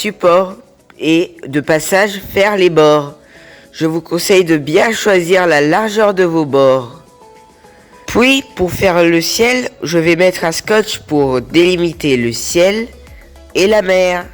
support et de passage faire les bords. Je vous conseille de bien choisir la largeur de vos bords. Puis pour faire le ciel, je vais mettre un scotch pour délimiter le ciel et la mer.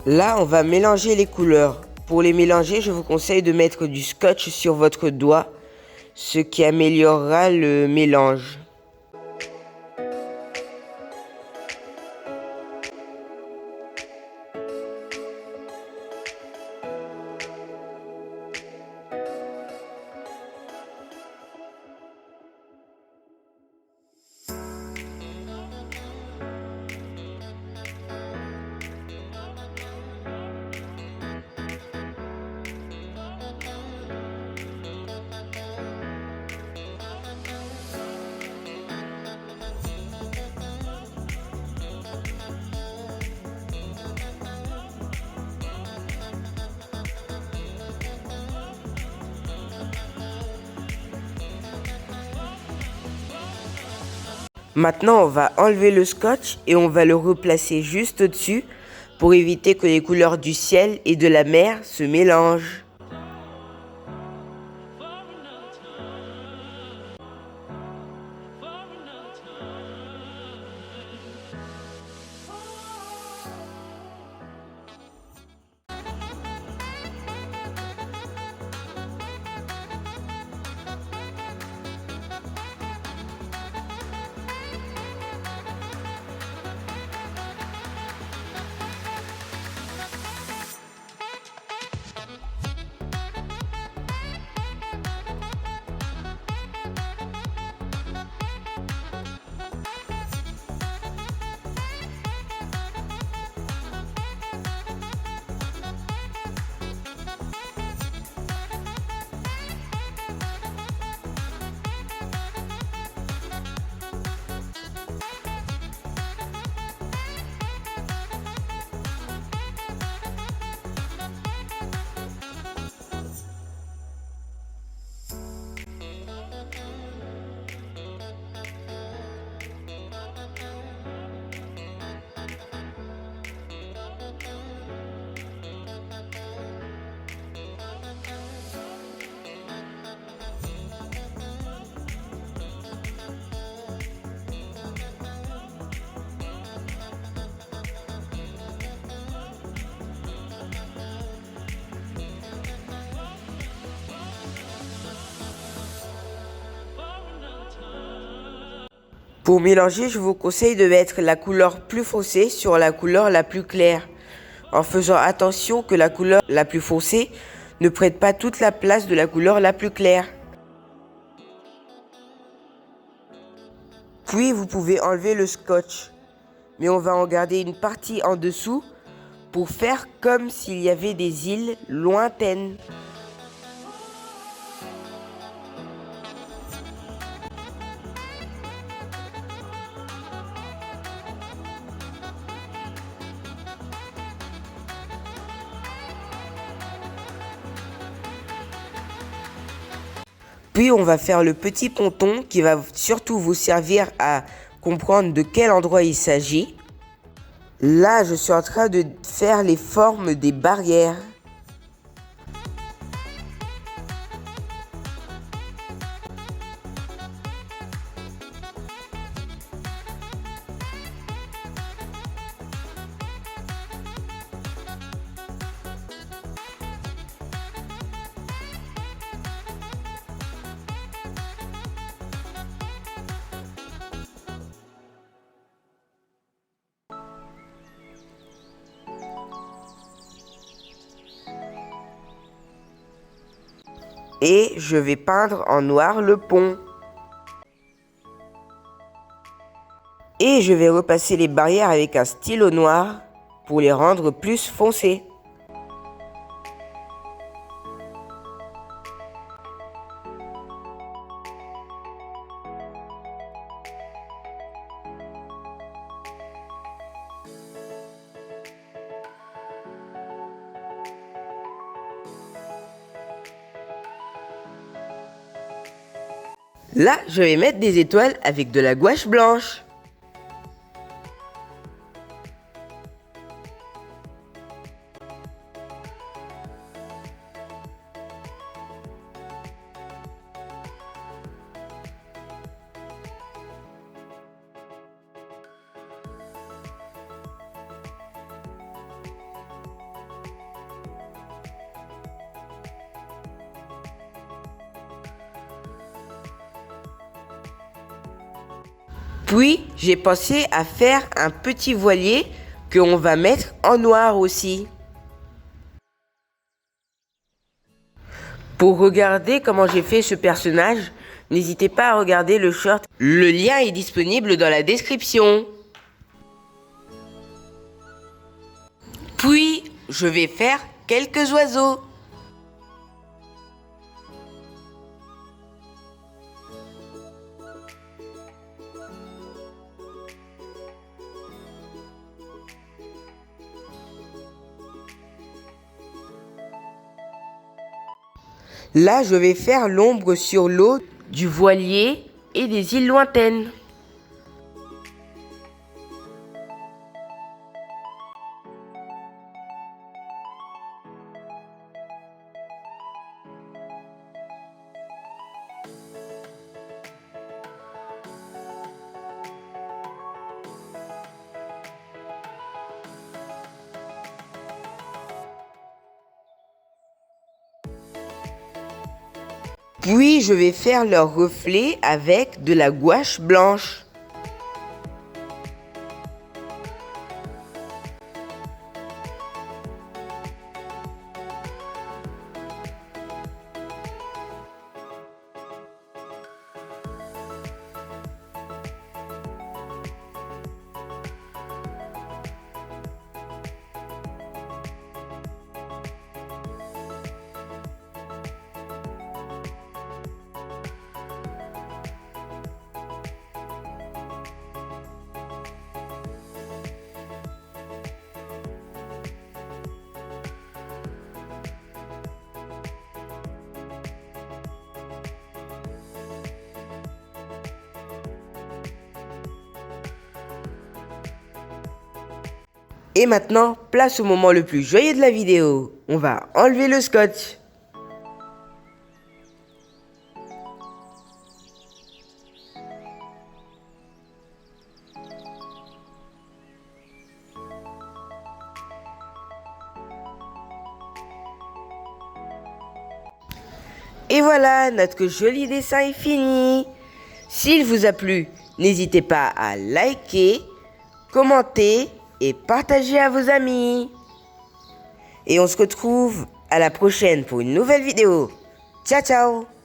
Là, on va mélanger les couleurs. Pour les mélanger, je vous conseille de mettre du scotch sur votre doigt, ce qui améliorera le mélange. Maintenant, on va enlever le scotch et on va le replacer juste au-dessus pour éviter que les couleurs du ciel et de la mer se mélangent. Pour mélanger, je vous conseille de mettre la couleur plus foncée sur la couleur la plus claire, en faisant attention que la couleur la plus foncée ne prenne pas toute la place de la couleur la plus claire. Puis vous pouvez enlever le scotch, mais on va en garder une partie en dessous pour faire comme s'il y avait des îles lointaines. Puis on va faire le petit ponton qui va surtout vous servir à comprendre de quel endroit il s'agit. Là, je suis en train de faire les formes des barrières. Et je vais peindre en noir le pont. Et je vais repasser les barrières avec un stylo noir pour les rendre plus foncées. Là, je vais mettre des étoiles avec de la gouache blanche. Puis, j'ai pensé à faire un petit voilier qu'on va mettre en noir aussi. Pour regarder comment j'ai fait ce personnage, n'hésitez pas à regarder le short. Le lien est disponible dans la description. Puis, je vais faire quelques oiseaux. Là, je vais faire l'ombre sur l'eau du voilier et des îles lointaines. Puis je vais faire leur reflet avec de la gouache blanche. Et maintenant, place au moment le plus joyeux de la vidéo. On va enlever le scotch. Et voilà, notre joli dessin est fini. S'il vous a plu, N'hésitez pas à liker, commenter et partager à vos amis. Et on se retrouve à la prochaine pour une nouvelle vidéo. Ciao ciao!